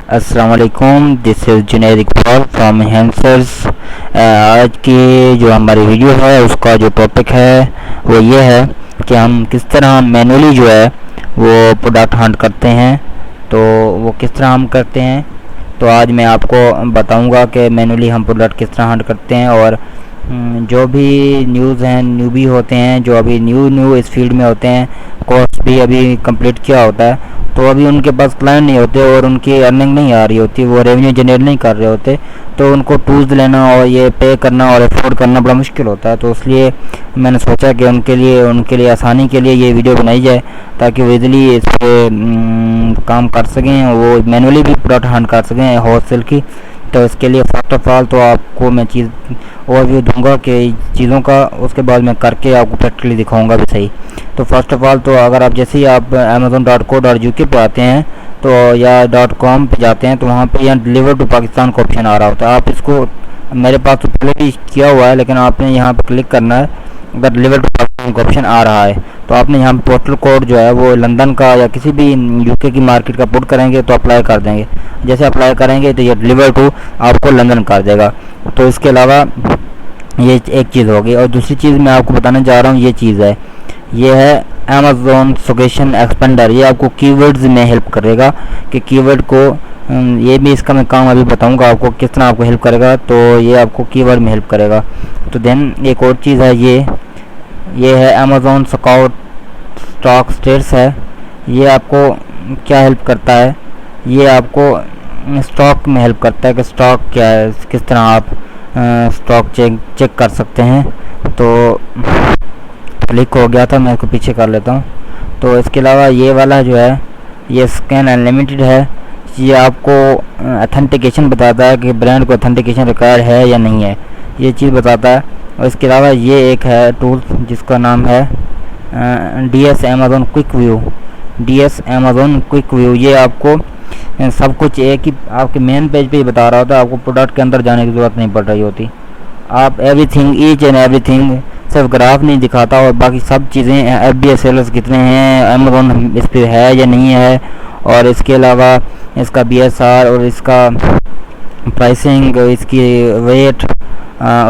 अस्सलाम वालेकुम, this is Junaid Iqbal from Hansers. आज की जो हमारी वीडियो है उसका जो टॉपिक है वो ये है कि हम किस तरह मैनुअली जो है वो प्रोडक्ट हंट करते हैं। तो वो किस तरह हम करते हैं, तो आज मैं आपको बताऊंगा कि मैनुअली हम प्रोडक्ट किस तरह हंट करते हैं। और जो भी न्यूज़ हैं, न्यूबी होते हैं जो अभी न्यू इस फील्ड में होते हैं, कोर्स भी अभी कंप्लीट किया होता है, तो अभी उनके पास क्लाइंट नहीं होते और उनकी अर्निंग नहीं आ रही होती, वो रेवेन्यू जनरेट नहीं कर रहे होते, तो उनको टूल्स लेना और ये पे करना और अफोर्ड करना बड़ा मुश्किल होता है। तो इसलिए मैंने सोचा कि उनके लिए आसानी के लिए ये वीडियो बनाई जाए ताकि वो इजीली इस पर काम कर सकें, वो मैनुअली भी प्रोडक्ट हंट कर सकें होलसेल की। तो इसके लिए फर्स्ट ऑफ ऑल तो आपको मैं चीज़ ओवरव्यू दूंगा कि चीज़ों का, उसके बाद मैं करके आपको प्रैक्टिकली दिखाऊंगा भी सही। तो फर्स्ट ऑफ ऑल तो अगर आप जैसे ही आप amazon.co.uk पे आते हैं तो या .com पे जाते हैं तो वहाँ पे यहाँ डिलीवर टू पाकिस्तान का ऑप्शन आ रहा होता है। आप इसको, मेरे पास तो पहले भी किया हुआ है, लेकिन आपने यहाँ पे क्लिक करना है। अगर डिलीवर टू पाकिस्तान का ऑप्शन आ रहा है तो आपने यहाँ पे पोस्टल कोड जो है वो लंदन का या किसी भी यूके की मार्केट का पुट करेंगे तो अप्लाई कर देंगे। जैसे अप्लाई करेंगे तो ये डिलीवर टू आपको लंदन कर देगा। तो इसके अलावा ये एक चीज़ होगी। और दूसरी चीज़ मैं आपको बताने जा रहा हूँ, ये चीज़ है, ये है अमेज़ॉन सजेशन एक्सपेंडर। ये आपको कीवर्ड्स में हेल्प करेगा कि कीवर्ड को, ये भी इसका मैं काम अभी बताऊंगा आपको किस तरह आपको हेल्प करेगा। तो ये आपको कीवर्ड में हेल्प करेगा। तो देन एक और चीज़ है, ये है अमेज़ॉन स्काउट स्टॉक स्टेट्स है। ये आपको क्या हेल्प करता है, ये आपको स्टॉक में हेल्प करता है कि स्टॉक क्या है, किस तरह आप स्टॉक चेक कर सकते हैं। तो क्लिक हो गया था, मैं इसको पीछे कर लेता हूँ। तो इसके अलावा ये वाला जो है ये स्कैन अनलिमिटेड है। ये आपको अथेंटिकेशन बताता है कि ब्रांड को अथेंटिकेशन रिक्वायर्ड है या नहीं है, ये चीज़ बताता है। और इसके अलावा ये एक है टूल जिसका नाम है DS Amazon क्विक व्यू। ये आपको सब कुछ एक ही आपके मेन पेज पे ही बता रहा होता है, आपको प्रोडक्ट के अंदर जाने की ज़रूरत नहीं पड़ रही होती। आप एवरीथिंग, ईच एंड एवरीथिंग, सिर्फ ग्राफ नहीं दिखाता और बाकी सब चीज़ें, FBA सेलर्स कितने हैं, अमेज़ॉन इस पर है या नहीं है, और इसके अलावा इसका BSR और इसका प्राइसिंग, इसकी रेट,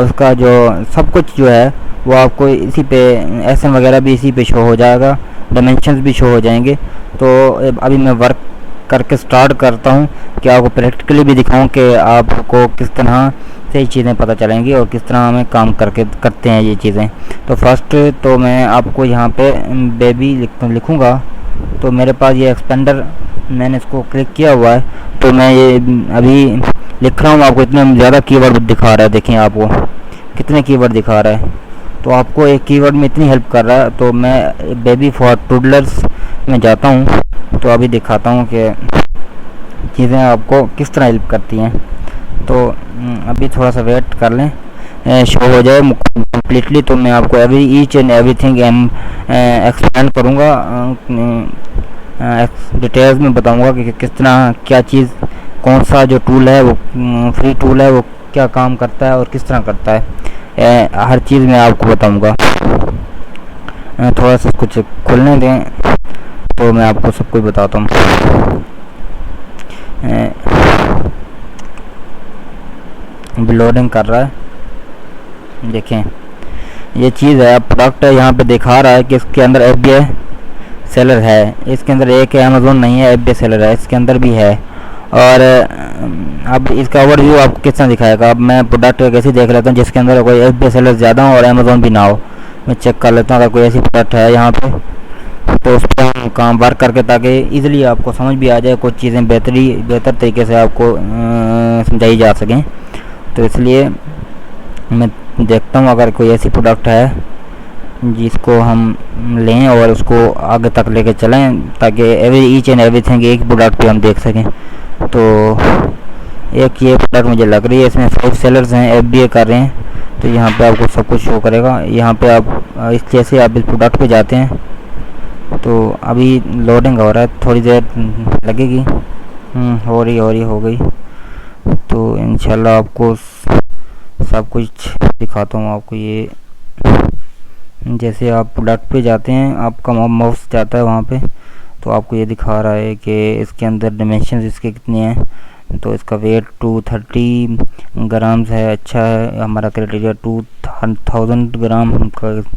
उसका जो सब कुछ जो है वो आपको इसी पे, SN वगैरह भी इसी पे शो हो जाएगा, डायमेंशंस भी शो हो जाएंगे। तो अभी मैं वर्क करके स्टार्ट करता हूँ कि आपको प्रैक्टिकली भी दिखाऊं कि आपको किस तरह से ये चीज़ें पता चलेंगी और किस तरह हमें काम करते हैं ये चीज़ें। तो फर्स्ट तो मैं आपको यहाँ पे बेबी लिखूँगा। तो मेरे पास ये एक्सपेंडर, मैंने इसको क्लिक किया हुआ है, तो मैं ये अभी लिख रहा हूँ। आपको इतने ज़्यादा कीवर्ड दिखा रहा है, देखें आपको कितने कीवर्ड दिखा रहा है, तो आपको एक कीवर्ड में इतनी हेल्प कर रहा है। तो मैं बेबी फॉर टूडलर्स में जाता हूँ, तो अभी दिखाता हूँ कि चीज़ें आपको किस तरह हेल्प करती हैं। तो अभी थोड़ा सा वेट कर लें, शो हो जाए कम्प्लीटली, तो मैं आपको ईच एंड एवरीथिंग एक्सप्लेन करूँगा, डिटेल्स में बताऊँगा कि किस तरह क्या चीज़, कौन सा जो टूल है वो फ्री टूल है वो क्या काम करता है और किस तरह करता है, हर चीज़ मैं आपको बताऊँगा। थोड़ा सा कुछ खुलने दें तो मैं आपको सब कुछ बताता हूँ। लोडिंग कर रहा है, देखें ये चीज़ है, प्रोडक्ट यहाँ पे दिखा रहा है कि इसके अंदर FBA सेलर है, इसके अंदर एक है, अमेज़ॉन नहीं है, FBA सेलर है, इसके अंदर भी है। और अब इसका ओवरव्यू आपको किस तरह दिखाएगा। अब मैं प्रोडक्ट कैसे देख लेता हूँ जिसके अंदर कोई FBA सेलर ज़्यादा हो और अमेज़ॉन भी ना हो। मैं चेक कर लेता हूँ अगर कोई ऐसी प्रोडक्ट है यहाँ पे, तो उस पर हम काम वर्क करके ताकि इजीली आपको समझ भी आ जाए, कुछ चीज़ें बेहतर तरीके से आपको समझाई जा सकें। तो इसलिए मैं देखता हूँ अगर कोई ऐसी प्रोडक्ट है जिसको हम लें और उसको आगे तक लेके चलें ताकि ईच एंड एवरीथिंग एक प्रोडक्ट पे हम देख सकें। तो एक ये प्रोडक्ट मुझे लग रही है, इसमें 5 सेलर्स हैं, FBA कर रहे हैं, तो यहाँ पे आपको सब कुछ शो करेगा। यहाँ पे आप इस जैसे आप इस प्रोडक्ट पे जाते हैं तो अभी लोडिंग हो रहा है, थोड़ी देर लगेगी। हो गई। तो इंशाल्लाह आपको सब कुछ दिखाता हूँ आपको। ये जैसे आप प्रोडक्ट पे जाते हैं, आपका माउस जाता है वहाँ पे, तो आपको ये दिखा रहा है कि इसके अंदर डिमेंशन इसके कितने हैं। तो इसका वेट 230 ग्राम्स है। अच्छा है, हमारा क्राइटेरिया 2000 ग्राम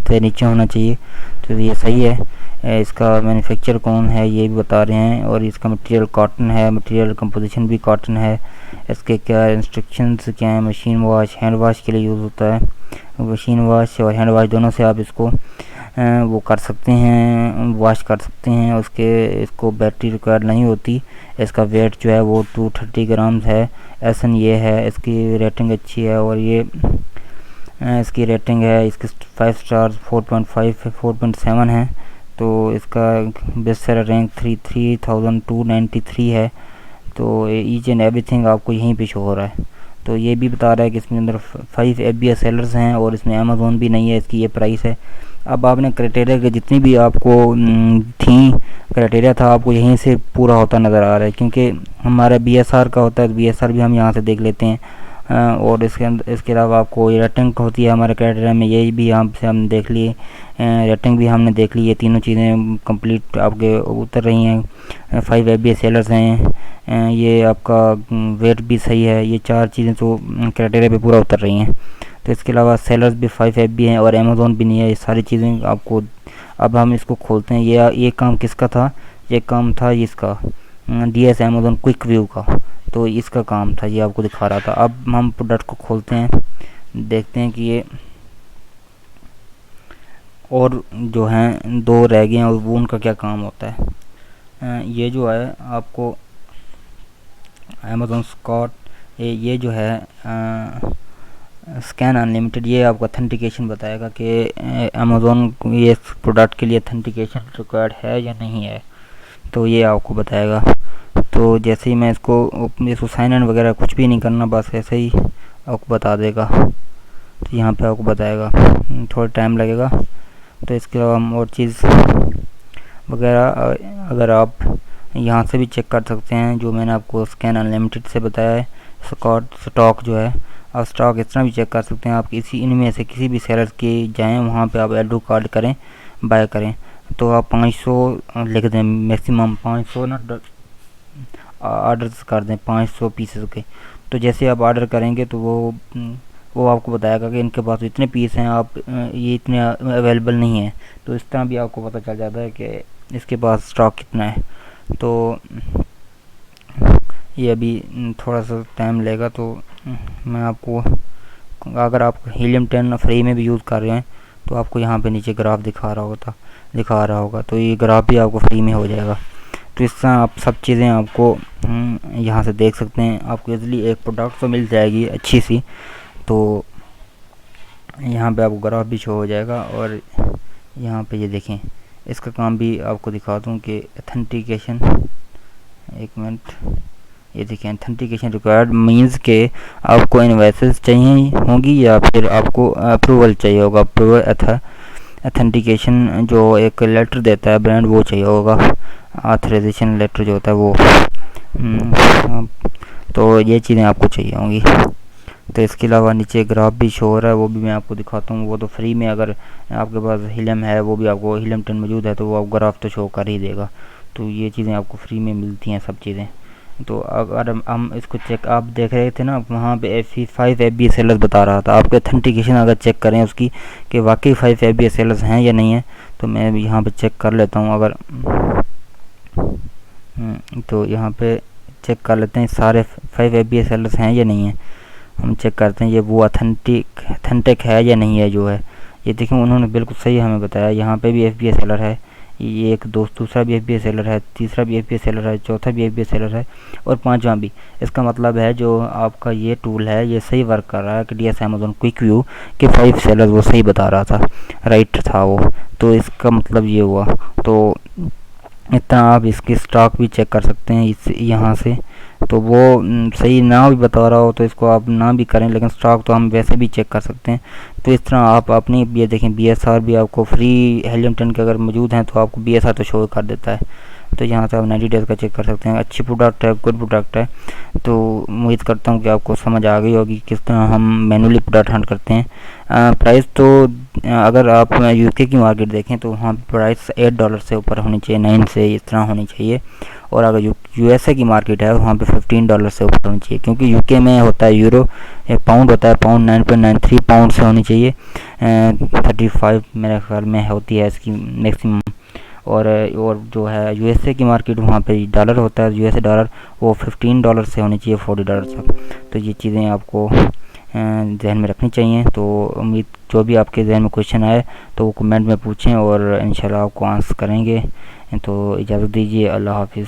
से नीचे होना चाहिए, तो ये सही है। इसका मैन्युफैक्चर कौन है ये भी बता रहे हैं, और इसका मटेरियल कॉटन है, मटेरियल कंपोजिशन भी कॉटन है। इसके क्या इंस्ट्रक्शंस क्या है, मशीन वॉश, हैंड वॉश के लिए यूज़ होता है। मशीन वॉश और हैंड वॉश दोनों से आप इसको वो कर सकते हैं, वॉश कर सकते हैं। इसको बैटरी रिक्वायर्ड नहीं होती। इसका वेट जो है वो 230 ग्राम्स है। एसन ये है, इसकी रेटिंग अच्छी है, और ये इसकी रेटिंग है, इसके 5 स्टार्स 4.5 है, 4.7 है। तो इसका बेस्ट सेलर रैंक 3293 है। तो ईच एंड एवरीथिंग आपको यहीं पे शो हो रहा है। तो ये भी बता रहा है कि इसमें अंदर 5 FBS सेलर्स हैं, और इसमें अमेज़ोन भी नहीं है। इसकी ये प्राइस है। अब आपने क्राइटेरिया के जितनी भी आपको थी क्राइटेरिया था, आपको यहीं से पूरा होता नज़र आ रहा है, क्योंकि हमारा BSR का होता है। BSR भी हम यहाँ से देख लेते हैं। और इसके अलावा आपको रेटिंग होती है हमारे क्राइटेरिया में, ये भी यहाँ से हम देख लिए। रेटिंग भी हमने देख ली। ये तीनों चीज़ें कंप्लीट आपके उतर रही हैं। 5 FBS सेलर्स हैं। ये आपका वेट भी सही है। ये 4 चीज़ें तो क्राइटेरिया पे पूरा उतर रही हैं। तो इसके अलावा सेलर्स भी 5 FB हैं, और अमेज़ोन भी नहीं है। ये सारी चीज़ें आपको, अब हम इसको खोलते हैं। ये काम किसका था? ये काम था इसका DS अमेज़ोन क्विक व्यू का। तो इसका काम था, ये आपको दिखा रहा था। अब हम प्रोडक्ट को खोलते हैं, देखते हैं कि ये और जो हैं 2 रह गए हैं, और वो उनका क्या काम होता है। ये जो है आपको अमेज़ोन स्कॉट, ये जो है स्कैन अनलिमिटेड, ये आपको अथेंटिकेशन बताएगा कि अमेज़ोन ये प्रोडक्ट के लिए अथेंटिकेशन रिक्वायर्ड है या नहीं है। तो ये आपको बताएगा। तो जैसे ही मैं इसको साइन इन वगैरह कुछ भी नहीं करना, बस ऐसे ही आपको बता देगा। तो यहाँ पे आपको बताएगा, थोड़ा टाइम लगेगा। तो इसके अलावा हम और चीज़ वगैरह अगर आप यहाँ से भी चेक कर सकते हैं, जो मैंने आपको स्कैन अनलिमिटेड से बताया है। स्टॉक जो है, आप स्टॉक इस तरह भी चेक कर सकते हैं। आप इनमें से किसी भी सेलर के जाएँ, वहाँ पे आप एड टू कार्ट करें, बाय करें। तो आप 500 लिख दें, मैक्सिमम 500 ना ऑर्डर्स कर दें, 500 पीसेस के। तो जैसे आप ऑर्डर करेंगे तो वो आपको बताएगा कि इनके पास इतने पीस हैं, आप ये इतने अवेलेबल नहीं है। तो इस तरह भी आपको पता चल जाता है कि इसके पास स्टॉक कितना है। तो ये अभी थोड़ा सा टाइम लेगा। तो मैं आपको, अगर आप हीलियम 10 फ्री में भी यूज़ कर रहे हैं, तो आपको यहाँ पे नीचे ग्राफ दिखा रहा होगा। तो ये ग्राफ भी आपको फ्री में हो जाएगा। तो इस तरह आप सब चीज़ें आपको यहाँ से देख सकते हैं। आपको इजली एक प्रोडक्ट तो मिल जाएगी अच्छी सी। तो यहाँ पे आपको ग्राफ भी शो हो जाएगा। और यहाँ पे ये देखें, इसका काम भी आपको दिखा दूँ कि अथेंटिकेशन, एक मिनट, ये देखें, अथेंटिकेशन रिक्वायर्ड मीन्स के आपको इनवॉइसेस चाहिए होंगी, या फिर आपको अप्रूवल चाहिए होगा। अप्रूवल अथेंटिकेशन जो एक लेटर देता है ब्रांड, वो चाहिए होगा। ऑथराइजेशन लेटर जो होता है वो। तो ये चीज़ें आपको चाहिए होंगी। तो इसके अलावा नीचे ग्राफ भी शो हो रहा है, वो भी मैं आपको दिखाता हूँ। वो तो फ्री में, अगर आपके पास हीलियम है, वो भी आपको हीलियम 10 मौजूद है, तो वो आप ग्राफ तो शो कर ही देगा। तो ये चीज़ें आपको फ्री में मिलती हैं, सब चीज़ें। तो अगर हम इसको चेक, आप देख रहे थे ना वहाँ पे 5 FBS सेलर्स बता रहा था। आपके अथेंटिकेशन अगर चेक करें उसकी कि वाकई 5 FBS सेलर्स हैं या नहीं है, तो मैं यहाँ पे चेक कर लेता हूँ। अगर तो यहाँ पे चेक कर लेते हैं सारे 5 FBS सेलर्स हैं या नहीं है। हम चेक करते हैं ये वो अथेंटिक है या नहीं है। जो है ये देखें, उन्होंने बिल्कुल सही हमें बताया। यहाँ पे भी FBS सेलर है, ये एक दूसरा भी FBS सेलर है, तीसरा भी FBS सेलर है, चौथा भी FBS सेलर है, और 5वां भी। इसका मतलब है जो आपका ये टूल है ये सही वर्क कर रहा है कि DS अमेज़ोन क्विक व्यू के 5 सेलर वो सही बता रहा था, राइट था वो। तो इसका मतलब ये हुआ। तो इतना आप इसकी स्टॉक भी चेक कर सकते हैं इस यहाँ से। तो वो सही ना भी बता रहा हो तो इसको आप ना भी करें, लेकिन स्टॉक तो हम वैसे भी चेक कर सकते हैं। तो इस तरह आप अपनी ये देखें, BSR भी आपको फ्री हीलियम 10 के अगर मौजूद हैं तो आपको BSR तो शो कर देता है। तो यहाँ से आप 90 डेज़ का चेक कर सकते हैं। अच्छी प्रोडक्ट है, गुड प्रोडक्ट है। तो उम्मीद करता हूँ कि आपको समझ आ गई होगी किस तरह हम मैनुअली प्रोडक्ट हंट करते हैं। प्राइस तो अगर आप यूके की मार्केट देखें तो वहाँ प्राइस $8 से ऊपर होनी चाहिए, 9 से इस तरह होनी चाहिए। और अगर यूएसए की मार्केट है वहाँ पे $15 से ऊपर होनी चाहिए, क्योंकि यूके में होता है यूरो, पाउंड होता है, पाउंड 9.93 पाउंड से होनी चाहिए। 35 मेरे ख्याल में होती है इसकी मैक्सिमम। और जो है यूएसए की मार्केट वहाँ पे डॉलर होता है, यूएसए डॉलर, वो $15 से होनी चाहिए $40 तक। तो ये चीज़ें आपको जहन में रखनी चाहिए। तो उम्मीद जो भी आपके जहन में क्वेश्चन आए तो वो कमेंट में पूछें और इंशाल्लाह आपको आंसर करेंगे। तो इजाज़त दीजिए, अल्लाह हाफिज़।